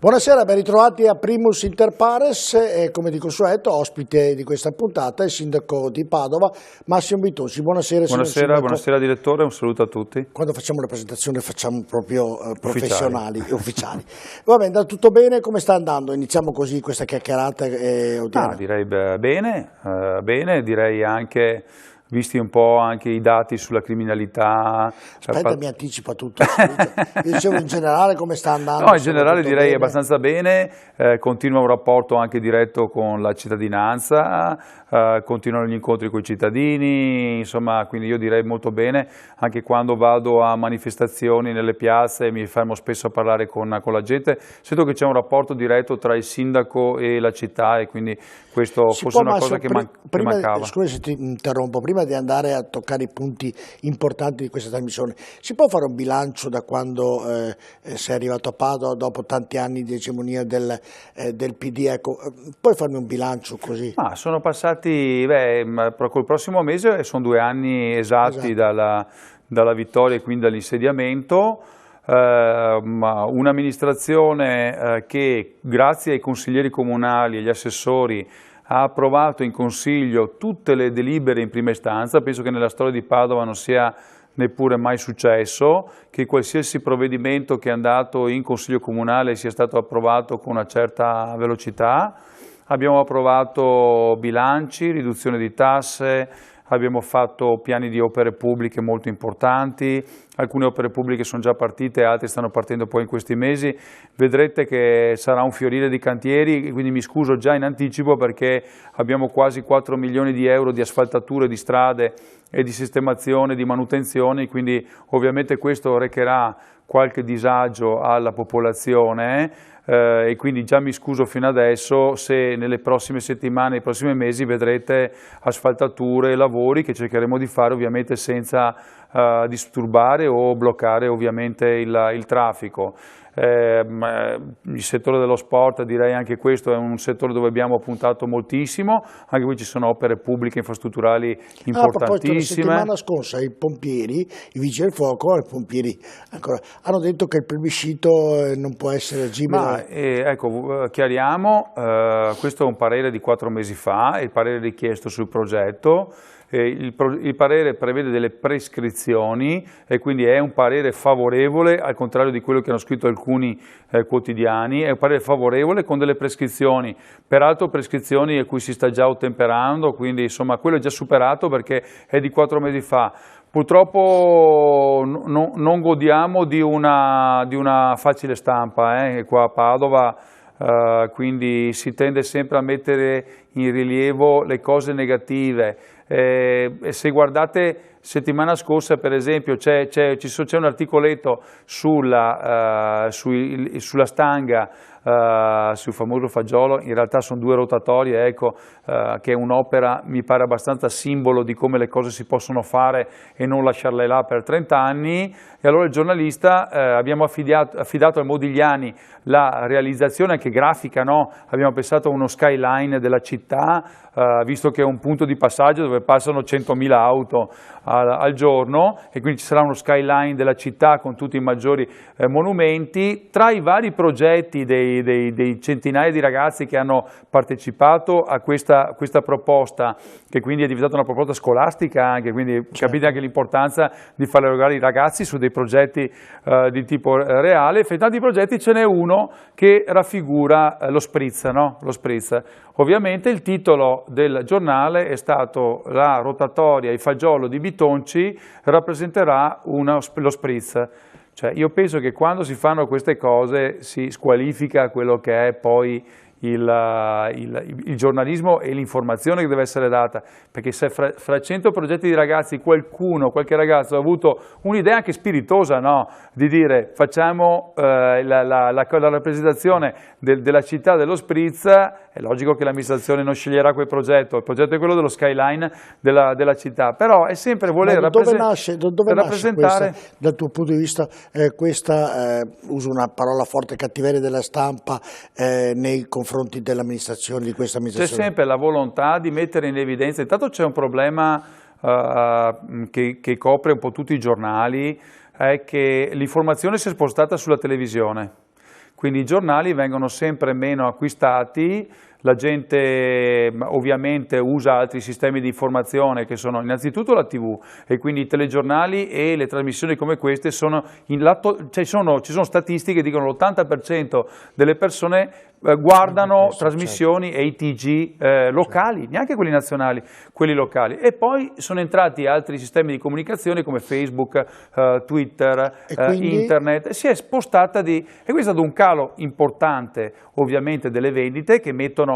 Buonasera, ben ritrovati a Primus Inter Pares e come di consueto ospite di questa puntata è il sindaco di Padova Massimo Bitonci. Buonasera, buonasera direttore, un saluto a tutti. Quando facciamo le presentazioni facciamo proprio professionali e ufficiali. Va bene, da tutto bene? Come sta andando? Iniziamo così questa chiacchierata odierna. Direi bene, direi anche, visti un po' anche i dati sulla criminalità. Aspetta, mi anticipa tutto. Io dicevo in generale come sta andando. No, in generale direi bene. abbastanza bene, continua un rapporto anche diretto con la cittadinanza, continuano gli incontri con i cittadini, insomma, quindi io direi molto bene. Anche quando vado a manifestazioni nelle piazze mi fermo spesso a parlare con la gente, sento che c'è un rapporto diretto tra il sindaco e la città e quindi questo fosse una cosa che mancava. Scusa se ti interrompo, prima di andare a toccare i punti importanti di questa trasmissione, si può fare un bilancio da quando sei arrivato a Padova dopo tanti anni di egemonia del PD? Ecco, puoi farmi un bilancio così? Sono passati, col prossimo mese sono 2 anni esatti dalla vittoria e quindi dall'insediamento. Un'amministrazione che grazie ai consiglieri comunali e agli assessori ha approvato in consiglio tutte le delibere in prima istanza. Penso che nella storia di Padova non sia neppure mai successo che qualsiasi provvedimento che è andato in consiglio comunale sia stato approvato con una certa velocità. Abbiamo approvato bilanci, riduzione di tasse, abbiamo fatto piani di opere pubbliche molto importanti, alcune opere pubbliche sono già partite, altre stanno partendo poi in questi mesi. Vedrete che sarà un fiorire di cantieri, quindi mi scuso già in anticipo perché abbiamo quasi 4 milioni di euro di asfaltature di strade e di sistemazione, di manutenzione, quindi ovviamente questo recherà qualche disagio alla popolazione. E quindi già mi scuso fino adesso se nelle prossime settimane, nei prossimi mesi vedrete asfaltature e lavori che cercheremo di fare ovviamente senza disturbare o bloccare ovviamente il traffico. Il settore dello sport, direi anche questo è un settore dove abbiamo puntato moltissimo, anche qui ci sono opere pubbliche infrastrutturali importantissime. La settimana scorsa i pompieri, i vigili del fuoco, i pompieri ancora, hanno detto che il plebiscito non può essere agibile. Ecco, chiariamo, questo è un parere di 4 mesi fa, è il parere richiesto sul progetto. Il parere prevede delle prescrizioni e quindi è un parere favorevole, al contrario di quello che hanno scritto alcuni quotidiani, è un parere favorevole con delle prescrizioni, peraltro prescrizioni a cui si sta già ottemperando, quindi insomma quello è già superato perché è di 4 mesi fa. Purtroppo non godiamo di una facile stampa qua a Padova. Quindi si tende sempre a mettere in rilievo le cose negative. Se guardate settimana scorsa per esempio c'è un articoletto sulla stanga, sul famoso fagiolo, in realtà sono 2 rotatorie, ecco, che è un'opera mi pare abbastanza simbolo di come le cose si possono fare e non lasciarle là per 30 anni. E allora il giornalista, abbiamo affidato a Modigliani la realizzazione anche grafica, no? Abbiamo pensato a uno skyline della città, visto che è un punto di passaggio dove passano 100.000 auto al giorno e quindi ci sarà uno skyline della città con tutti i maggiori monumenti. Tra i vari progetti dei centinaia di ragazzi che hanno partecipato a questa proposta, che quindi è diventata una proposta scolastica anche, quindi capite anche l'importanza di far lavorare i ragazzi su dei progetti di tipo reale. Fra i tanti progetti ce n'è uno che raffigura lo spritz, no? Lo spritz. Ovviamente il titolo del giornale è stato "La rotatoria il fagiolo di Bitonci rappresenterà lo spritz". Cioè, io penso che quando si fanno queste cose si squalifica quello che è poi il giornalismo e l'informazione che deve essere data, perché se fra 100 progetti di ragazzi qualche ragazzo ha avuto un'idea anche spiritosa, no? Di dire facciamo la rappresentazione della città dello spritz, è logico che l'amministrazione non sceglierà quel progetto, il progetto è quello dello skyline della città, però è sempre voler rappresentare. Dove nasce questa, dal tuo punto di vista, uso una parola forte, cattiveria della stampa nei confronti dell'amministrazione, di questa amministrazione? C'è sempre la volontà di mettere in evidenza, intanto c'è un problema che copre un po' tutti i giornali, è che l'informazione si è spostata sulla televisione. quindi i giornali vengono sempre meno acquistati, la gente ovviamente usa altri sistemi di informazione che sono innanzitutto la TV e quindi i telegiornali e le trasmissioni come queste sono ci sono statistiche che dicono l'80% delle persone guardano trasmissioni e i TG locali, neanche quelli nazionali, quelli locali. E poi sono entrati altri sistemi di comunicazione come Facebook, Twitter, Internet, si è spostata e questo è stato un calo importante ovviamente delle vendite che mettono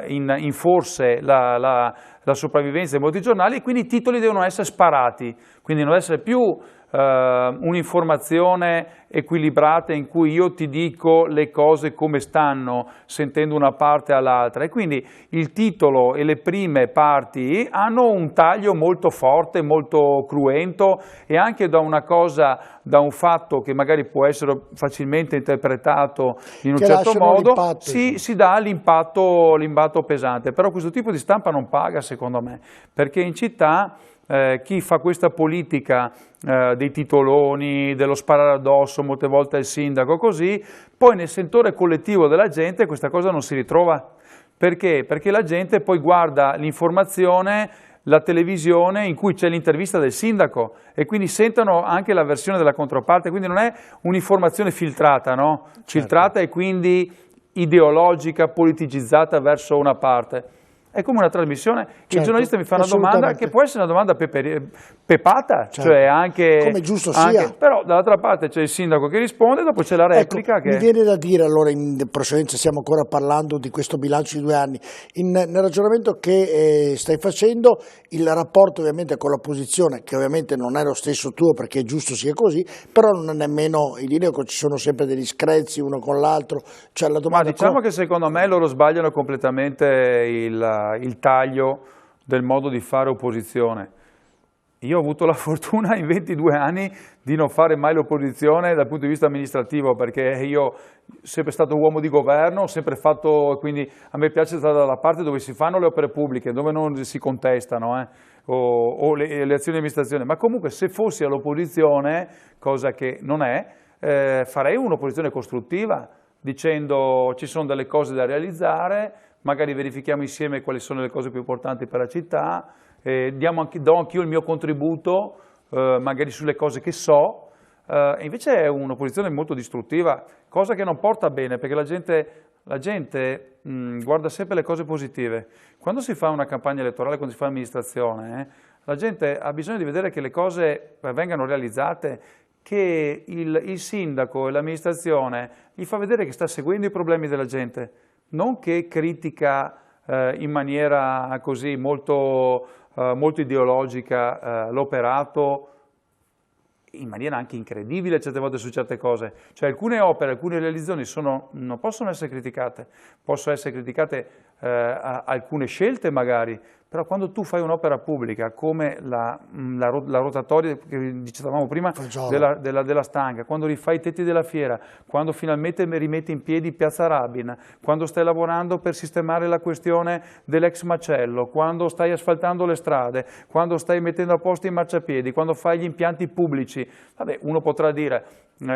in forse la sopravvivenza di molti giornali e quindi i titoli devono essere sparati, quindi non essere più un'informazione equilibrata in cui io ti dico le cose come stanno sentendo una parte all'altra e quindi il titolo e le prime parti hanno un taglio molto forte, molto cruento e anche da un fatto che magari può essere facilmente interpretato in un certo modo si dà l'impatto pesante, però questo tipo di stampa non paga secondo me, perché in città chi fa questa politica dei titoloni, dello sparare addosso molte volte al sindaco così, poi nel sentore collettivo della gente questa cosa non si ritrova. Perché? Perché la gente poi guarda l'informazione, la televisione in cui c'è l'intervista del sindaco e quindi sentono anche la versione della controparte, quindi non è un'informazione filtrata, no? Certo. Filtrata e quindi ideologica, politicizzata verso una parte. È come una trasmissione, certo, il giornalista mi fa una domanda che può essere una domanda pepata, certo, cioè anche... Come giusto sia. Però dall'altra parte c'è il sindaco che risponde, dopo c'è la replica che... Mi viene da dire, allora in precedenza stiamo ancora parlando di questo bilancio di 2 anni, nel ragionamento che stai facendo, il rapporto ovviamente con l'opposizione, che ovviamente non è lo stesso tuo perché è giusto sia così, però non è nemmeno idilliaco, ci sono sempre degli screzi uno con l'altro, cioè la domanda... Ma diciamo che secondo me loro sbagliano completamente il taglio del modo di fare opposizione. Io ho avuto la fortuna in 22 anni di non fare mai l'opposizione dal punto di vista amministrativo, perché io sono sempre stato uomo di governo, ho sempre fatto, quindi a me piace stare dalla parte dove si fanno le opere pubbliche, dove non si contestano o le azioni di amministrazione, ma comunque se fossi all'opposizione, cosa che non è, farei un'opposizione costruttiva, dicendo ci sono delle cose da realizzare, magari verifichiamo insieme quali sono le cose più importanti per la città, do anch'io il mio contributo, magari sulle cose che so, e invece è un'opposizione molto distruttiva, cosa che non porta bene, perché la gente guarda sempre le cose positive. Quando si fa una campagna elettorale, quando si fa amministrazione, la gente ha bisogno di vedere che le cose vengano realizzate, che il sindaco e l'amministrazione gli fa vedere che sta seguendo i problemi della gente, non che critica in maniera così molto ideologica l'operato, in maniera anche incredibile certe volte su certe cose. Cioè alcune opere, alcune realizzazioni non possono essere criticate, possono essere criticate alcune scelte magari, però quando tu fai un'opera pubblica come la rotatoria che dicevamo prima della Stanga, quando rifai i tetti della fiera, quando finalmente rimetti in piedi Piazza Rabin, quando stai lavorando per sistemare la questione dell'ex macello, quando stai asfaltando le strade, quando stai mettendo a posto i marciapiedi, quando fai gli impianti pubblici, vabbè, uno potrà dire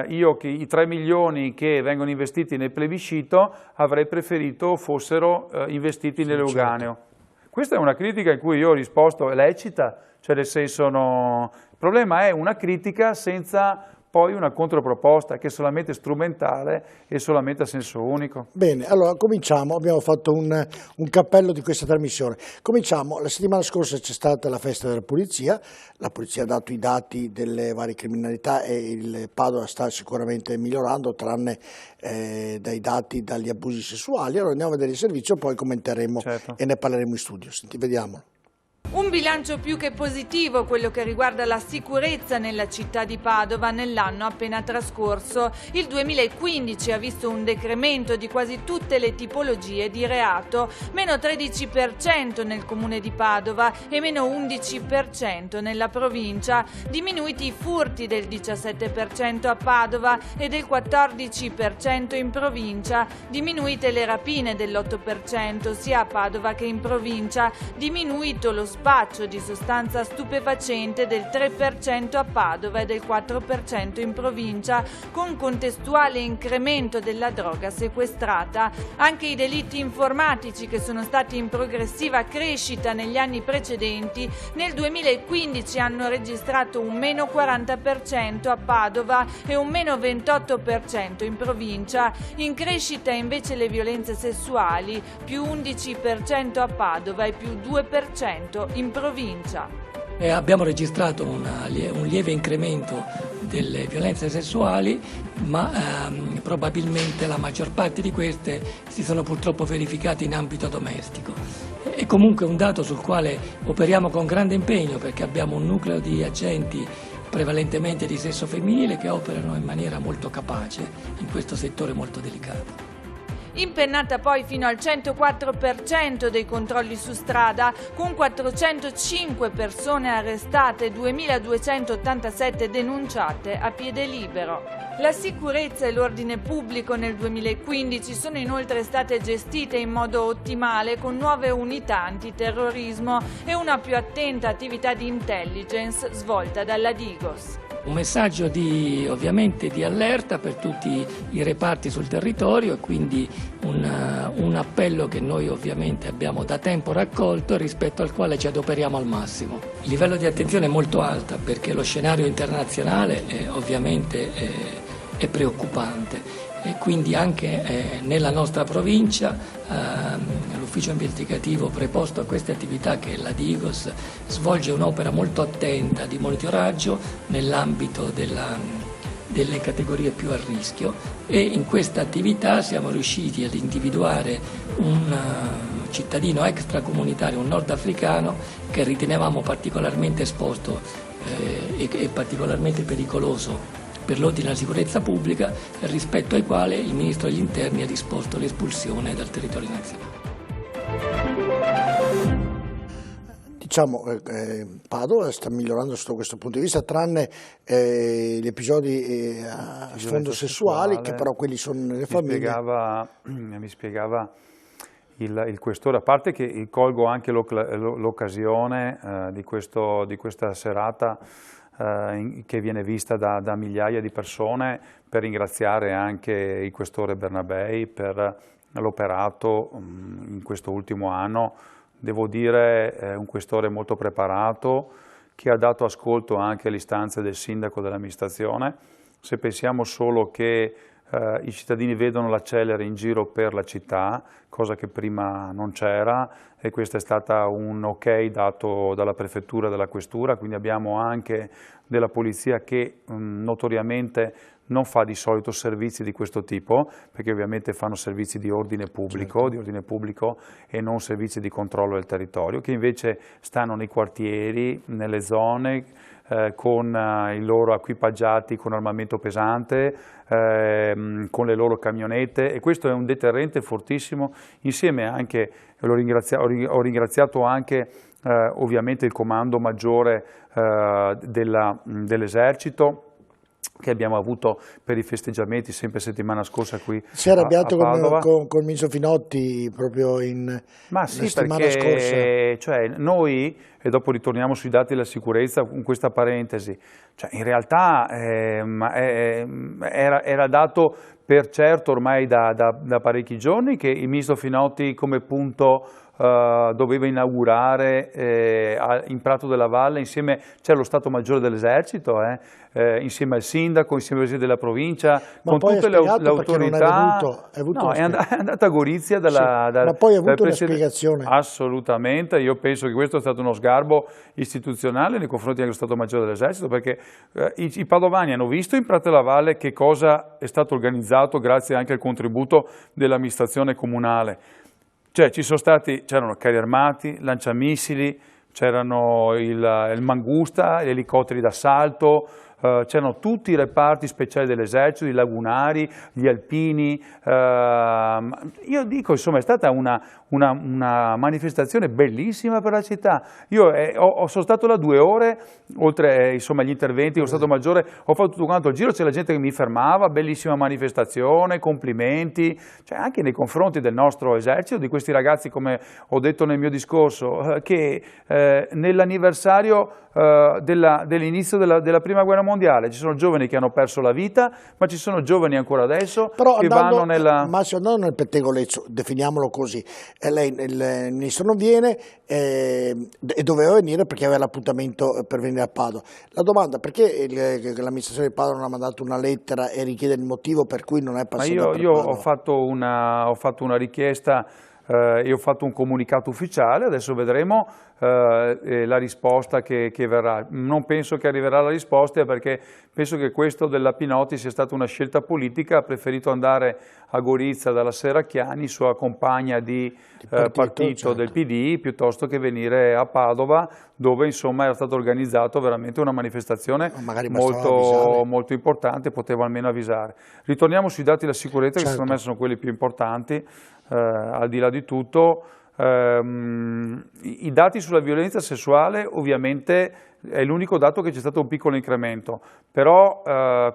io che i 3 milioni che vengono investiti nel plebiscito avrei preferito fossero investiti nell'Euganeo. Certo. Questa è una critica in cui io ho risposto lecita, cioè nel senso no. Il problema è una critica senza poi una controproposta che è solamente strumentale e solamente a senso unico. Bene, allora cominciamo, abbiamo fatto un cappello di questa trasmissione. Cominciamo, la settimana scorsa c'è stata la festa della polizia, la polizia ha dato i dati delle varie criminalità e il Padova sta sicuramente migliorando, tranne dai dati dagli abusi sessuali. Allora andiamo a vedere il servizio, poi commenteremo e ne parleremo in studio. Vediamo. Un bilancio più che positivo, quello che riguarda la sicurezza nella città di Padova nell'anno appena trascorso. Il 2015 ha visto un decremento di quasi tutte le tipologie di reato, meno 13% nel comune di Padova e meno 11% nella provincia, diminuiti i furti del 17% a Padova e del 14% in provincia, diminuite le rapine dell'8% sia a Padova che in provincia, diminuito lo spaccio di sostanza stupefacente del 3% a Padova e del 4% in provincia, con contestuale incremento della droga sequestrata. Anche i delitti informatici, che sono stati in progressiva crescita negli anni precedenti, nel 2015 hanno registrato un meno 40% a Padova e un meno 28% in provincia. In crescita invece le violenze sessuali, più 11% a Padova e più 2% in provincia. Abbiamo registrato un lieve incremento delle violenze sessuali, ma probabilmente la maggior parte di queste si sono purtroppo verificate in ambito domestico. È comunque un dato sul quale operiamo con grande impegno, perché abbiamo un nucleo di agenti prevalentemente di sesso femminile che operano in maniera molto capace in questo settore molto delicato. Impennata poi fino al 104% dei controlli su strada, con 405 persone arrestate e 2.287 denunciate a piede libero. La sicurezza e l'ordine pubblico nel 2015 sono inoltre state gestite in modo ottimale, con nuove unità antiterrorismo e una più attenta attività di intelligence svolta dalla Digos. Un messaggio ovviamente di allerta per tutti i reparti sul territorio e quindi un appello che noi ovviamente abbiamo da tempo raccolto e rispetto al quale ci adoperiamo al massimo. Il livello di attenzione è molto alto perché lo scenario internazionale ovviamente è preoccupante e quindi anche nella nostra provincia l'ufficio investigativo preposto a queste attività, che è la Digos, svolge un'opera molto attenta di monitoraggio nell'ambito delle categorie più a rischio, e in questa attività siamo riusciti ad individuare un cittadino extracomunitario, un nordafricano, che ritenevamo particolarmente esposto e particolarmente pericoloso per l'ordine e la sicurezza pubblica, rispetto ai quali il Ministro degli Interni ha disposto l'espulsione dal territorio nazionale. Diciamo, Padova sta migliorando sotto questo punto di vista, tranne gli episodi a sfondo sessuale, che però quelli sono nelle famiglie. Mi spiegava il questore, a parte che colgo anche l'occasione di questa serata che viene vista da migliaia di persone, per ringraziare anche il questore Bernabei per l'operato in questo ultimo anno. Devo dire un questore molto preparato, che ha dato ascolto anche alle istanze del sindaco dell'amministrazione. Se pensiamo solo che i cittadini vedono la Celere in giro per la città, cosa che prima non c'era, e questo è stato un ok dato dalla prefettura e dalla questura, quindi abbiamo anche della polizia che notoriamente non fa di solito servizi di questo tipo, perché ovviamente fanno servizi di ordine pubblico, e non servizi di controllo del territorio, che invece stanno nei quartieri, nelle zone, con i loro equipaggiati con armamento pesante, con le loro camionette, e questo è un deterrente fortissimo. Insieme anche, ho ringraziato anche ovviamente il comando maggiore dell'esercito, che abbiamo avuto per i festeggiamenti sempre settimana scorsa qui si è arrabbiato a Padova. con il ministro Finotti proprio la settimana scorsa. Cioè, noi, e dopo ritorniamo sui dati della sicurezza con questa parentesi, cioè, in realtà era dato per certo ormai da parecchi giorni che il ministro Finotti come punto doveva inaugurare in Prato della Valle, insieme c'è lo Stato Maggiore dell'Esercito, insieme al sindaco, insieme al presidente della provincia, con tutte le autorità. È andata a Gorizia ma poi ha avuto una spiegazione. Assolutamente, io penso che questo è stato uno sgarbo istituzionale nei confronti dello Stato Maggiore dell'Esercito, perché i padovani hanno visto in Prato della Valle che cosa è stato organizzato grazie anche al contributo dell'amministrazione comunale. Cioè, c'erano carri armati, lanciamissili, c'erano il Mangusta, gli elicotteri d'assalto, c'erano tutti i reparti speciali dell'esercito, i lagunari, gli alpini. Io dico, insomma, è stata una manifestazione bellissima per la città. Io sono stato là 2 ore, oltre insomma, agli interventi, lo Stato Maggiore, ho fatto tutto quanto il giro, c'è la gente che mi fermava, bellissima manifestazione, complimenti, cioè anche nei confronti del nostro esercito, di questi ragazzi, come ho detto nel mio discorso, che nell'anniversario dell'inizio della Prima Guerra Mondiale ci sono giovani che hanno perso la vita, ma ci sono giovani ancora adesso che vanno nella... Massimo, andando nel pettegolezzo, definiamolo così, lei, il ministro non viene e doveva venire perché aveva l'appuntamento per venire a Padova. La domanda, perché l'amministrazione di Padova non ha mandato una lettera e richiede il motivo per cui non è passato? Io ho fatto una richiesta e ho fatto un comunicato ufficiale, adesso vedremo la risposta che verrà. Non penso che arriverà la risposta perché penso che questo della Pinotti sia stata una scelta politica, ha preferito andare a Gorizia dalla Serracchiani, sua compagna di partito certo, del PD, piuttosto che venire a Padova, dove insomma era stata organizzata veramente una manifestazione molto importante, poteva almeno avvisare. Ritorniamo sui dati della sicurezza, che secondo me sono quelli più importanti, al di là di tutto. I dati sulla violenza sessuale ovviamente è l'unico dato che c'è stato un piccolo incremento, però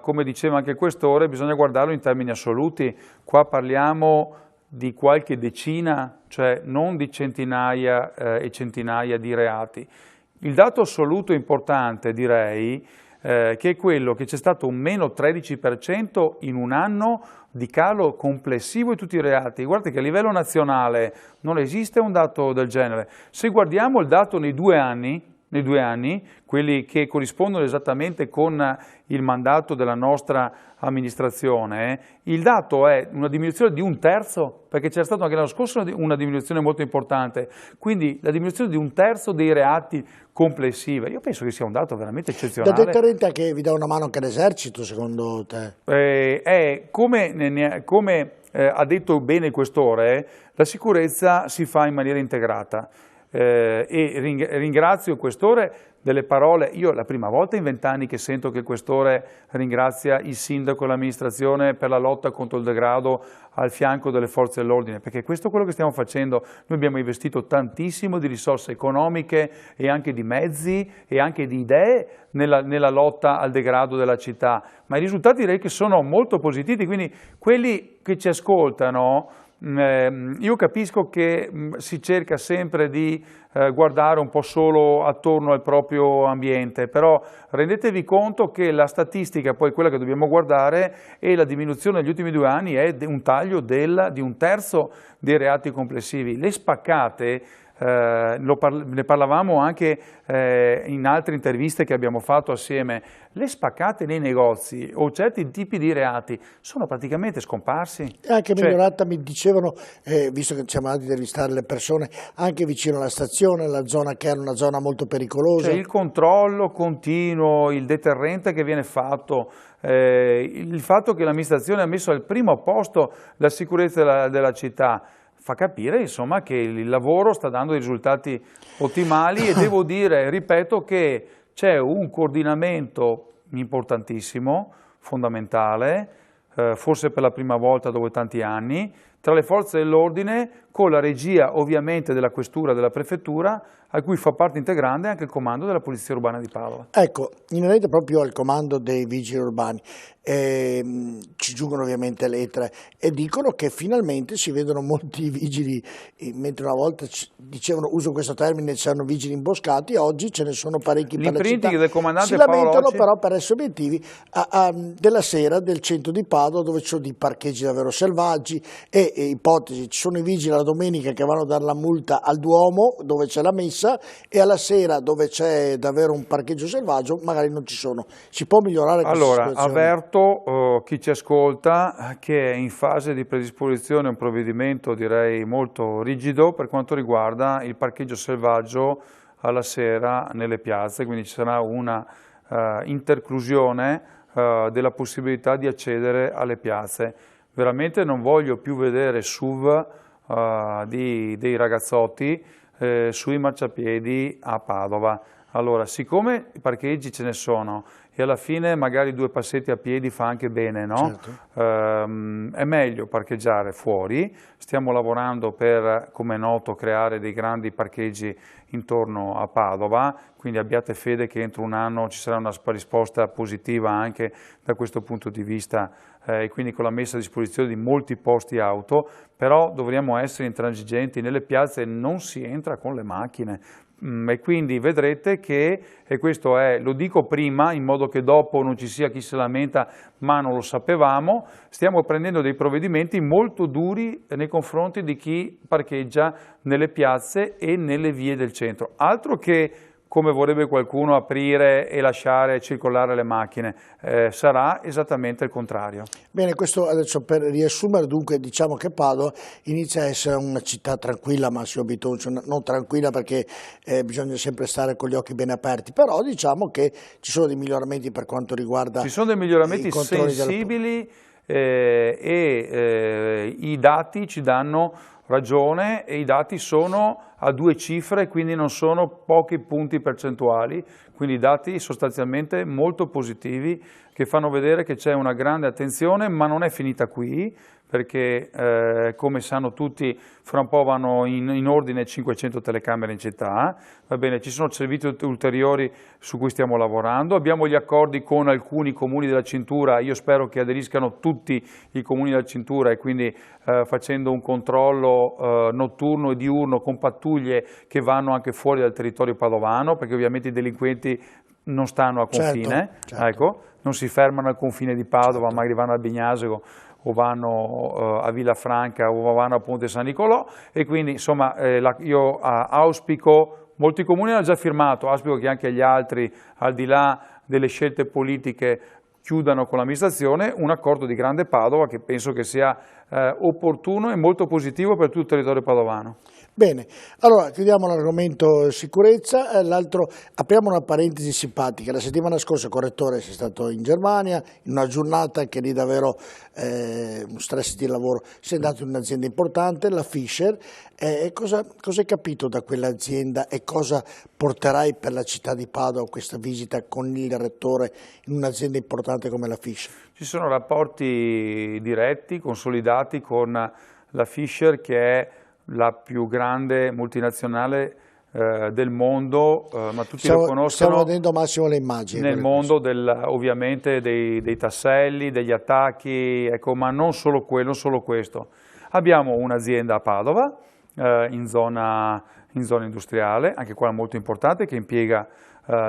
come diceva anche il Questore bisogna guardarlo in termini assoluti. Qua parliamo di qualche decina, cioè non di centinaia e centinaia di reati. Il dato assoluto importante, direi, che è quello che c'è stato un meno 13% in un anno di calo complessivo di tutti i reati. Guardate che a livello nazionale non esiste un dato del genere. Se guardiamo il dato nei due anni, quelli che corrispondono esattamente con il mandato della nostra amministrazione, il dato è una diminuzione di 1/3, perché c'era stata anche l'anno scorso una diminuzione molto importante, quindi la diminuzione di 1/3 dei reati complessiva. Io penso che sia un dato veramente eccezionale. Da deterrente che vi dà una mano anche l'esercito, secondo te? Come ha detto bene il Questore, la sicurezza si fa in maniera integrata. E ringrazio il Questore delle parole. Io è la prima volta in 20 anni che sento che il Questore ringrazia il sindaco e l'amministrazione per la lotta contro il degrado al fianco delle forze dell'ordine, perché questo è quello che stiamo facendo. Noi abbiamo investito tantissimo di risorse economiche e anche di mezzi e anche di idee nella lotta al degrado della città, ma i risultati direi che sono molto positivi, quindi quelli che ci ascoltano, io capisco che si cerca sempre di guardare un po' solo attorno al proprio ambiente, però rendetevi conto che la statistica, poi quella che dobbiamo guardare, è la diminuzione negli ultimi 2 anni è un taglio di 1/3 dei reati complessivi. Le spaccate, ne parlavamo anche in altre interviste che abbiamo fatto assieme, le spaccate nei negozi o certi tipi di reati sono praticamente scomparsi. È anche migliorata, mi dicevano, visto che siamo andati a intervistare le persone, anche vicino alla stazione, la zona che era una zona molto pericolosa. Cioè il controllo continuo, il deterrente che viene fatto, il fatto che l'amministrazione ha messo al primo posto la sicurezza della città, fa capire insomma che il lavoro sta dando dei risultati ottimali e devo dire, ripeto, che c'è un coordinamento importantissimo, fondamentale, forse per la prima volta dopo tanti anni, tra le forze dell'ordine con la regia ovviamente della questura e della prefettura, a cui fa parte integrante anche il comando della Polizia Urbana di Padova. Ecco, inerente proprio al comando dei vigili urbani, ci giungono ovviamente lettere e dicono che finalmente si vedono molti vigili, mentre una volta dicevano, uso questo termine, c'erano vigili imboscati, oggi ce ne sono parecchi per la città. Del comandante si lamentano Paolocci, però per essere obiettivi della sera del centro di Padova, dove ci sono dei parcheggi davvero selvaggi e ipotesi, ci sono i vigili la domenica che vanno a dare la multa al Duomo dove c'è la messa e alla sera dove c'è davvero un parcheggio selvaggio magari non ci sono. Si può migliorare questa situazione? Avverto chi ci ascolta che è in fase di predisposizione un provvedimento direi molto rigido per quanto riguarda il parcheggio selvaggio alla sera nelle piazze, quindi ci sarà una interclusione della possibilità di accedere alle piazze. Veramente non voglio più vedere SUV dei ragazzotti sui marciapiedi a Padova. Allora, siccome i parcheggi ce ne sono e alla fine magari 2 passetti a piedi fa anche bene, no? Certo. È meglio parcheggiare fuori, stiamo lavorando per, come è noto, creare dei grandi parcheggi intorno a Padova, quindi abbiate fede che entro un anno ci sarà una risposta positiva anche da questo punto di vista, e quindi con la messa a disposizione di molti posti auto, però dovremmo essere intransigenti, nelle piazze non si entra con le macchine. E quindi vedrete che, e questo è, lo dico prima in modo che dopo non ci sia chi si lamenta ma non lo sapevamo, stiamo prendendo dei provvedimenti molto duri nei confronti di chi parcheggia nelle piazze e nelle vie del centro, altro che come vorrebbe qualcuno aprire e lasciare circolare le macchine, sarà esattamente il contrario. Bene, questo adesso per riassumere, dunque diciamo che Padova inizia a essere una città tranquilla, Massimo Bitoncio, non tranquilla perché bisogna sempre stare con gli occhi ben aperti, però diciamo che ci sono dei miglioramenti per quanto riguarda ci sono dei miglioramenti sensibili i dati ci danno ragione e i dati sono a 2 cifre, quindi non sono pochi punti percentuali, quindi dati sostanzialmente molto positivi che fanno vedere che c'è una grande attenzione, ma non è finita qui, perché come sanno tutti fra un po' vanno in ordine 500 telecamere in città, va bene, ci sono servizi ulteriori su cui stiamo lavorando, abbiamo gli accordi con alcuni comuni della cintura, io spero che aderiscano tutti i comuni della cintura e quindi facendo un controllo notturno e diurno con pattuglie che vanno anche fuori dal territorio padovano, perché ovviamente i delinquenti non stanno a confine, certo. Ecco, non si fermano al confine di Padova, magari vanno a Bignasego o vanno a Villafranca o vanno a Ponte San Nicolò, e quindi insomma io auspico, molti comuni hanno già firmato, auspico che anche gli altri, al di là delle scelte politiche, chiudano con l'amministrazione un accordo di Grande Padova che penso che sia opportuno e molto positivo per tutto il territorio padovano. Bene, allora chiudiamo l'argomento sicurezza, l'altro apriamo una parentesi simpatica. La settimana scorsa, correttore, sei stato in Germania, in una giornata che lì davvero un stress di lavoro, sei andato in un'azienda importante, la Fischer, cosa hai capito da quell'azienda e cosa porterai per la città di Padova questa visita con il rettore in un'azienda importante come la Fischer? Ci sono rapporti diretti, consolidati con la Fischer, che è la più grande multinazionale del mondo, ma tutti lo conoscono. Stiamo vedendo, Massimo, le immagini. Nel mondo ovviamente dei tasselli, degli attacchi, ecco, ma non solo quello, non solo questo. Abbiamo un'azienda a Padova, in zona industriale, anche qua molto importante, che impiega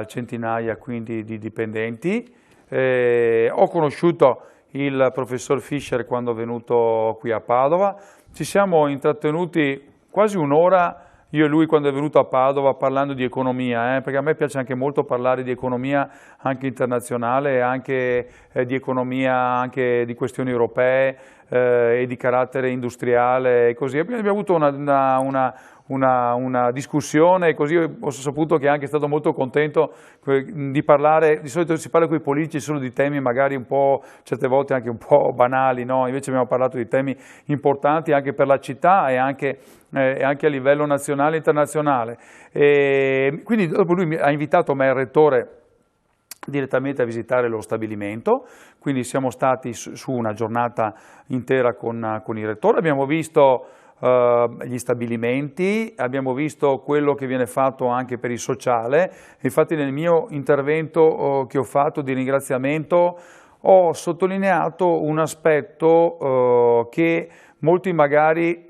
centinaia quindi di dipendenti. Ho conosciuto il professor Fischer quando è venuto qui a Padova, ci siamo intrattenuti quasi un'ora, io e lui, quando è venuto a Padova, parlando di economia, perché a me piace anche molto parlare di economia anche internazionale, anche di economia, anche di questioni europee e di carattere industriale e così. Abbiamo avuto una discussione, e così ho saputo che è anche stato molto contento di parlare. Di solito si parla con i politici solo di temi magari un po', certe volte anche un po' banali, no? Invece abbiamo parlato di temi importanti anche per la città e anche a livello nazionale e internazionale. E quindi dopo lui ha invitato me, il rettore, direttamente a visitare lo stabilimento, quindi siamo stati su una giornata intera con il rettore, abbiamo visto gli stabilimenti, abbiamo visto quello che viene fatto anche per il sociale. Infatti nel mio intervento che ho fatto di ringraziamento ho sottolineato un aspetto che molti magari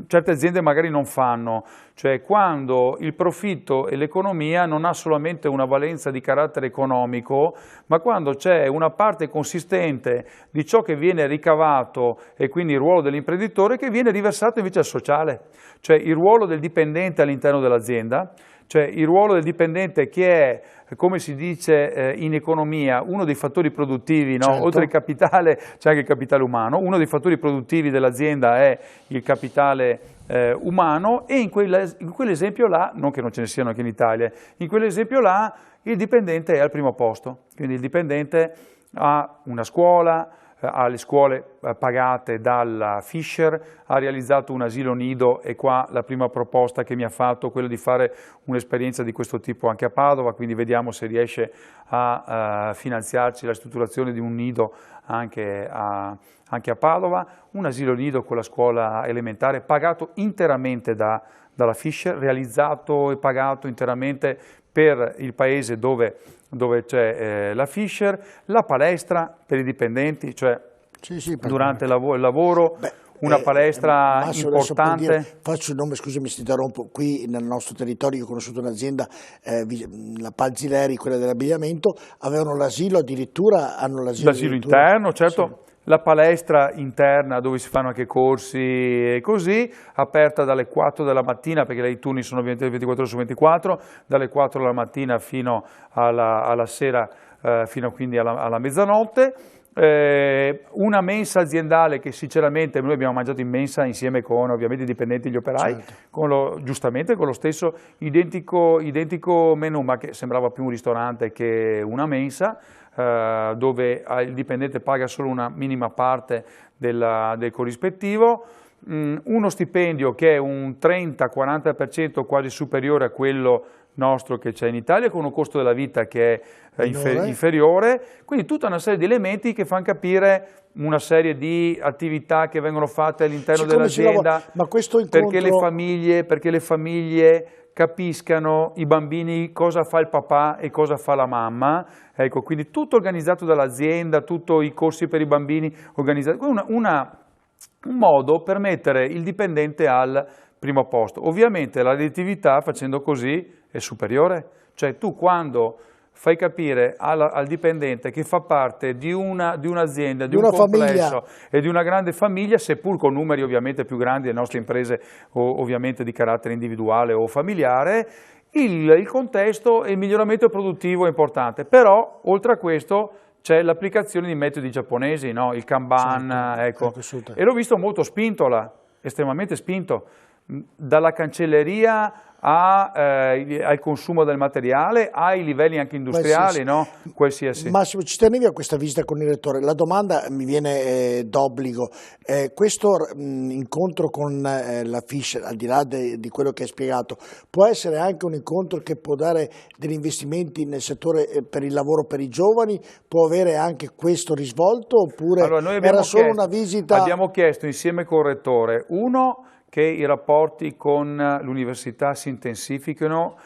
certe aziende magari non fanno, cioè quando il profitto e l'economia non ha solamente una valenza di carattere economico, ma quando c'è una parte consistente di ciò che viene ricavato e quindi il ruolo dell'imprenditore che viene riversato invece al sociale, cioè il ruolo del dipendente all'interno dell'azienda, cioè il ruolo del dipendente che è, come si dice in economia, uno dei fattori produttivi, no? Certo. Oltre al capitale c'è anche il capitale umano, uno dei fattori produttivi dell'azienda è il capitale umano, e in quell'esempio là, non che non ce ne siano anche in Italia, in quell'esempio là il dipendente è al primo posto, quindi il dipendente ha una scuola, alle scuole pagate dalla Fisher, ha realizzato un asilo nido e qua la prima proposta che mi ha fatto è quella di fare un'esperienza di questo tipo anche a Padova, quindi vediamo se riesce a finanziarci la strutturazione di un nido anche a Padova, un asilo nido con la scuola elementare pagato interamente dalla Fisher, realizzato e pagato interamente per il paese dove c'è la Fisher, la palestra per i dipendenti, cioè durante il lavoro. Una palestra Massimo, importante. Faccio il nome, scusami se ti interrompo, qui nel nostro territorio ho conosciuto un'azienda, la Palzileri, quella dell'abbigliamento, avevano l'asilo, addirittura hanno l'asilo interno, certo. Sì. La palestra interna dove si fanno anche corsi e così, aperta dalle 4 della mattina, perché i turni sono 24 ore su 24, dalle 4 della mattina fino alla sera, fino quindi alla mezzanotte. Una mensa aziendale che sinceramente noi abbiamo mangiato in mensa insieme con ovviamente i dipendenti e gli operai, certo, giustamente con lo stesso identico menù, ma che sembrava più un ristorante che una mensa, dove il dipendente paga solo una minima parte del corrispettivo, uno stipendio che è un 30-40% quasi superiore a quello nostro che c'è in Italia, con un costo della vita che è inferiore, quindi tutta una serie di elementi che fanno capire una serie di attività che vengono fatte all'interno dell'azienda, perché le famiglie capiscano i bambini cosa fa il papà e cosa fa la mamma, ecco, quindi tutto organizzato dall'azienda, tutti i corsi per i bambini organizzati, un modo per mettere il dipendente al primo posto. Ovviamente la redditività facendo così è superiore, cioè tu quando fai capire al dipendente che fa parte di un'azienda, di un complesso e di una grande famiglia, seppur con numeri ovviamente più grandi delle nostre imprese ovviamente di carattere individuale o familiare, il contesto e il miglioramento produttivo è importante, però oltre a questo c'è l'applicazione di metodi giapponesi, no? Il Kanban, ecco, e l'ho visto molto spinto estremamente spinto, dalla cancelleria al consumo del materiale, ai livelli anche industriali, no? Qualsiasi. Massimo, ci tenevi a questa visita con il rettore. La domanda mi viene d'obbligo. Questo incontro con la Fisher, al di là di quello che hai spiegato, può essere anche un incontro che può dare degli investimenti nel settore per il lavoro per i giovani? Può avere anche questo risvolto oppure era solo una visita? Abbiamo chiesto insieme col rettore, che i rapporti con l'università si intensifichino,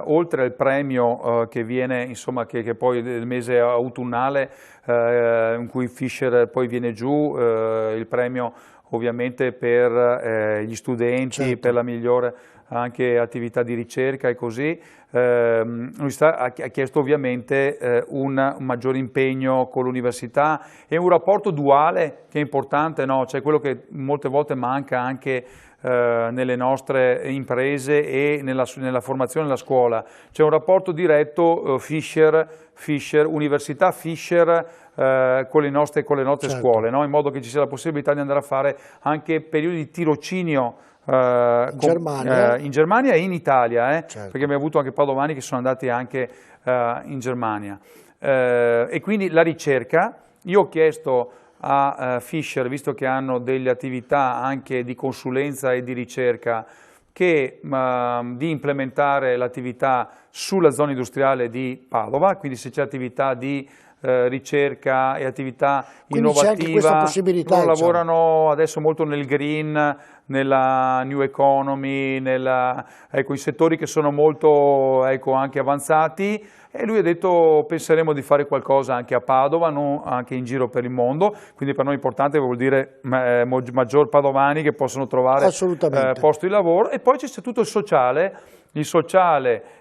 oltre al premio che viene, insomma, che poi nel mese autunnale in cui Fisher poi viene giù, il premio ovviamente per gli studenti, certo, per la migliore anche attività di ricerca e così. L'università ha chiesto ovviamente un maggiore impegno con l'università e un rapporto duale che è importante, no? Cioè quello che molte volte manca anche nelle nostre imprese e nella formazione della scuola. C'è un rapporto diretto Fisher, Università Fisher con le nostre certo, scuole, no? In modo che ci sia la possibilità di andare a fare anche periodi di tirocinio in Germania e in Italia, certo, perché abbiamo avuto anche padovani che sono andati anche in Germania. E quindi la ricerca, io ho chiesto a Fisher, visto che hanno delle attività anche di consulenza e di ricerca, di implementare l'attività sulla zona industriale di Padova, quindi se c'è attività di ricerca e attività innovativa, loro lavorano adesso molto nel green, nella new economy, in settori che sono molto anche avanzati, e lui ha detto penseremo di fare qualcosa anche a Padova, anche in giro per il mondo, quindi per noi è importante, vuol dire maggior padovani che possono trovare posto di lavoro, e poi c'è tutto il sociale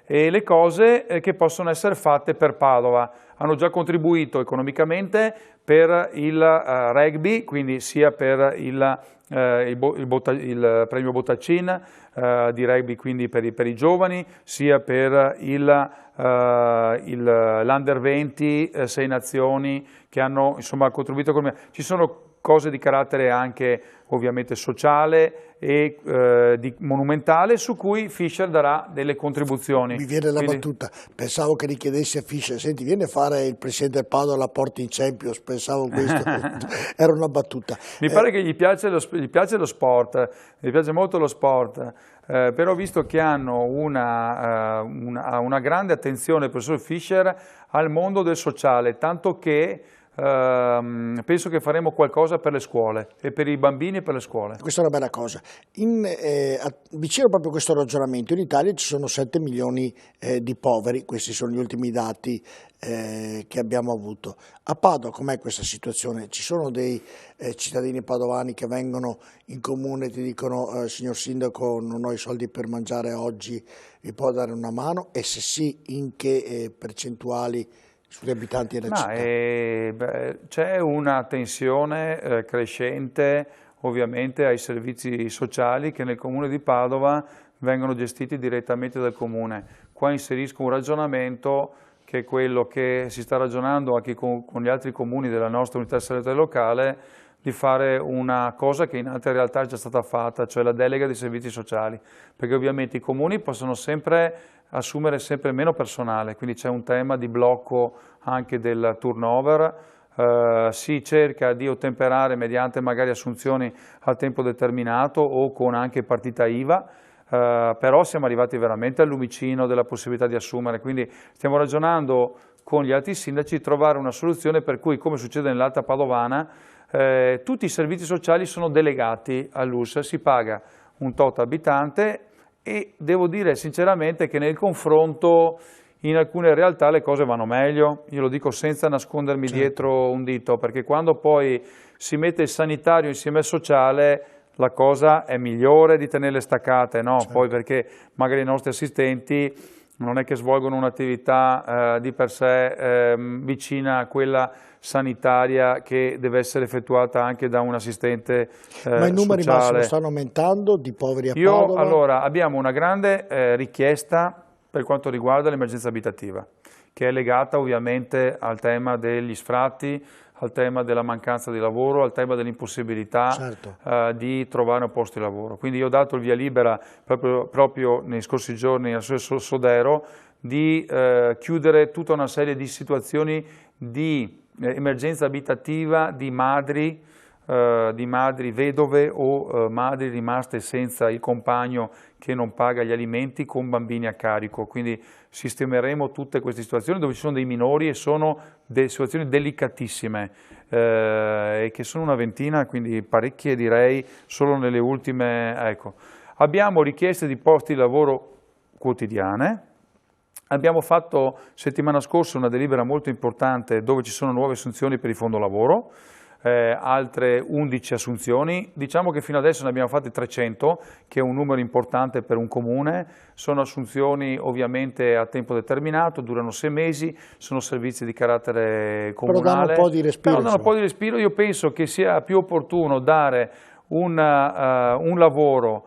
e le cose che possono essere fatte per Padova. Hanno già contribuito economicamente per il rugby, quindi sia per il premio Bottacin di rugby, quindi per i giovani, sia per l'Under 20, 6 nazioni che hanno insomma contribuito. Ci sono cose di carattere anche ovviamente sociale e monumentale, su cui Fischer darà delle contribuzioni. Mi viene la battuta, pensavo che richiedessi a Fischer, senti, vieni a fare il presidente del Padova la porti in Champions, pensavo questo, era una battuta. Mi pare che gli piace lo sport, gli piace molto lo sport, però visto che hanno una grande attenzione, il professor Fischer, al mondo del sociale, tanto che penso che faremo qualcosa per le scuole e per i bambini e per le scuole. Questa è una bella cosa. Vicino proprio a questo ragionamento, in Italia ci sono 7 milioni di poveri, questi sono gli ultimi dati che abbiamo avuto. A Padova com'è questa situazione? Ci sono dei cittadini padovani che vengono in comune e ti dicono signor Sindaco, non ho i soldi per mangiare oggi, vi può dare una mano? E se sì, in che percentuali sugli abitanti della città? C'è una tensione crescente ovviamente ai servizi sociali che nel comune di Padova vengono gestiti direttamente dal comune. Qua inserisco un ragionamento che è quello che si sta ragionando anche con gli altri comuni della nostra unità salariale locale, di fare una cosa che in altre realtà è già stata fatta, cioè la delega dei servizi sociali, perché ovviamente i comuni possono sempre assumere sempre meno personale, quindi c'è un tema di blocco anche del turnover, si cerca di ottemperare mediante magari assunzioni a tempo determinato o con anche partita IVA, però siamo arrivati veramente al lumicino della possibilità di assumere, quindi stiamo ragionando con gli altri sindaci di trovare una soluzione per cui, come succede nell'Alta Padovana, tutti i servizi sociali sono delegati all'US, si paga un tot abitante e devo dire sinceramente che nel confronto in alcune realtà le cose vanno meglio, io lo dico senza nascondermi dietro un dito, perché quando poi si mette il sanitario insieme al sociale la cosa è migliore di tenerle staccate, no? Poi perché magari i nostri assistenti non è che svolgono un'attività di per sé vicina a quella sanitaria che deve essere effettuata anche da un assistente Ma i numeri sociale. Massimo stanno aumentando di poveri a Padova? Allora, abbiamo una grande richiesta per quanto riguarda l'emergenza abitativa, che è legata ovviamente al tema degli sfratti, al tema della mancanza di lavoro, al tema dell'impossibilità di trovare un posto di lavoro. Quindi io ho dato il via libera proprio nei scorsi giorni al Sodero di chiudere tutta una serie di situazioni di emergenza abitativa di madri vedove o madri rimaste senza il compagno che non paga gli alimenti con bambini a carico. Quindi sistemeremo tutte queste situazioni dove ci sono dei minori e sono delle situazioni delicatissime e che sono una ventina, quindi parecchie direi solo nelle ultime. Ecco. Abbiamo richieste di posti di lavoro quotidiane. Abbiamo fatto settimana scorsa una delibera molto importante dove ci sono nuove assunzioni per il fondo lavoro, altre 11 assunzioni, diciamo che fino adesso ne abbiamo fatte 300, che è un numero importante per un comune, sono assunzioni ovviamente a tempo determinato, durano 6 mesi, sono servizi di carattere comunale. Però danno un po' di respiro. Però danno un po' di respiro, io penso che sia più opportuno dare un lavoro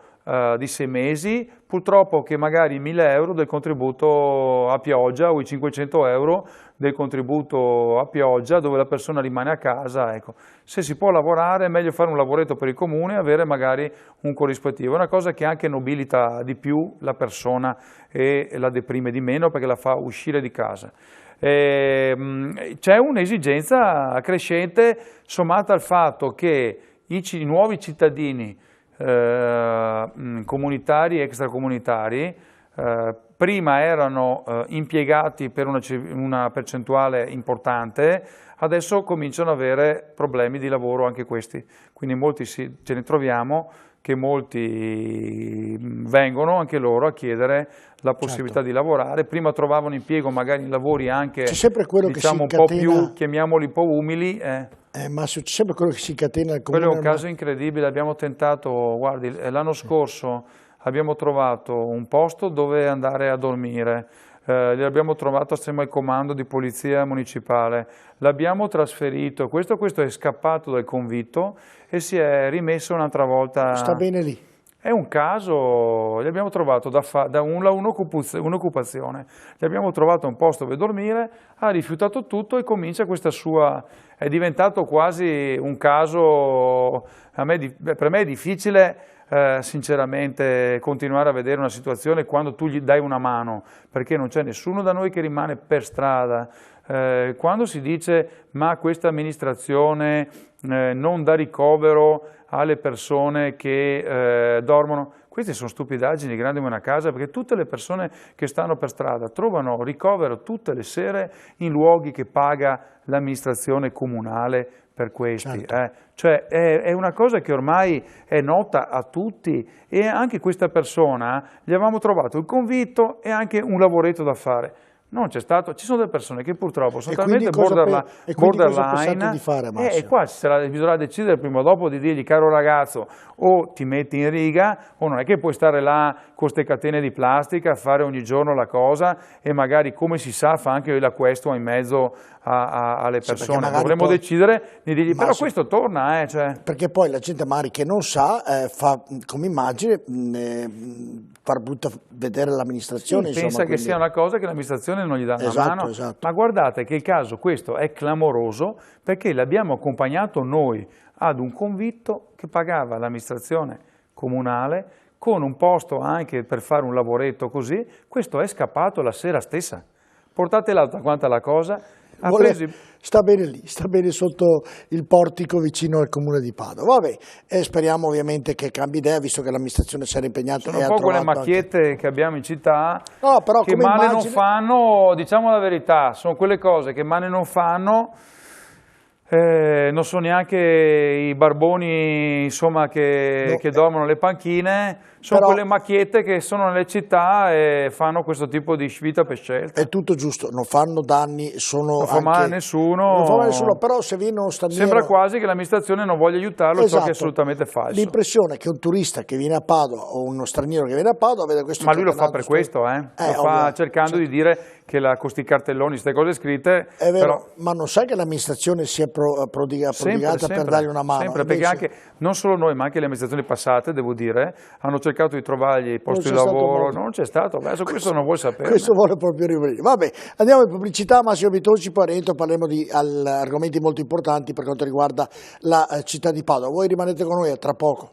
di 6 mesi, purtroppo che magari 1.000 euro del contributo a pioggia o i 500 euro del contributo a pioggia dove la persona rimane a casa. Ecco. Se si può lavorare è meglio fare un lavoretto per il comune e avere magari un corrispettivo, è una cosa che anche nobilita di più la persona e la deprime di meno perché la fa uscire di casa. C'è un'esigenza crescente sommata al fatto che i nuovi cittadini comunitari e extracomunitari prima erano impiegati per una percentuale importante, adesso cominciano ad avere problemi di lavoro anche questi, quindi molti ce ne troviamo che molti vengono anche loro a chiedere la possibilità di lavorare, prima trovavano impiego magari in lavori anche diciamo un po' più, chiamiamoli un po' umili. Ma c'è sempre quello che si catena al comune. Quello è un caso incredibile, abbiamo tentato, guardi, l'anno scorso abbiamo trovato un posto dove andare a dormire, l'abbiamo trovato assieme al comando di polizia municipale, l'abbiamo trasferito, questo è scappato dal convitto e si è rimesso un'altra volta. Sta bene lì. È un caso, gli abbiamo trovato un'occupazione, gli abbiamo trovato un posto dove dormire, ha rifiutato tutto e comincia questa sua... È diventato quasi un caso, per me è difficile sinceramente continuare a vedere una situazione quando tu gli dai una mano, perché non c'è nessuno da noi che rimane per strada. Quando si dice ma questa amministrazione non dà ricovero alle persone che dormono, queste sono stupidaggini grandi come una casa, perché tutte le persone che stanno per strada trovano ricovero tutte le sere in luoghi che paga l'amministrazione comunale per questi. Certo. Cioè è una cosa che ormai è nota a tutti, e anche questa persona gli avevamo trovato il convitto e anche un lavoretto da fare. Non c'è stato, ci sono delle persone che purtroppo sono talmente borderline, di fare, e qua bisognerà decidere prima o dopo di dirgli: caro ragazzo, o ti metti in riga o non è che puoi stare là con queste catene di plastica a fare ogni giorno la cosa, e magari, come si sa, fa anche la questua in mezzo alle persone. Dovremmo decidere di dirgli: però questo torna, cioè. Perché poi la gente magari che non sa fa come immagine far brutta vedere l'amministrazione. Sì, pensa che sia una cosa che l'amministrazione non gli dà una mano. Esatto. Ma guardate che il caso questo è clamoroso, perché l'abbiamo accompagnato noi ad un convitto che pagava l'amministrazione comunale con un posto anche per fare un lavoretto così. Questo è scappato la sera stessa. Portate l'altra quanta la cosa. Sta bene lì, sta bene sotto il portico vicino al comune di Padova. Vabbè, e speriamo ovviamente che cambi idea, visto che l'amministrazione si era impegnata. Sono un po' quelle macchiette che abbiamo in città, però che male non fanno, diciamo la verità, sono quelle cose che male non fanno. Non sono neanche i barboni, insomma, che dormono le panchine, sono quelle macchiette che sono nelle città e fanno questo tipo di vita per scelta. È tutto giusto, non fanno danni, non fa male a nessuno. Non fa male a nessuno, però se viene uno straniero... Sembra quasi che l'amministrazione non voglia aiutarlo, esatto. Ciò che è assolutamente falso. L'impressione è che un turista che viene a Padova o uno straniero che viene a Padova vede questo... Ma lui lo fa per questo, lo fa cercando di dire che con questi cartelloni, queste cose scritte... È vero, ma non sai che l'amministrazione si è prodigata per dargli una mano? Sempre, perché anche, non solo noi, ma anche le amministrazioni passate, devo dire, hanno cercato di trovargli posti di lavoro, non c'è stato, adesso questo non vuoi sapere. Questo vuole proprio rimanere. Vabbè, andiamo in pubblicità, Massimo Bitonci, poi rientro, parliamo di argomenti molto importanti per quanto riguarda la città di Padova. Voi rimanete con noi, a tra poco.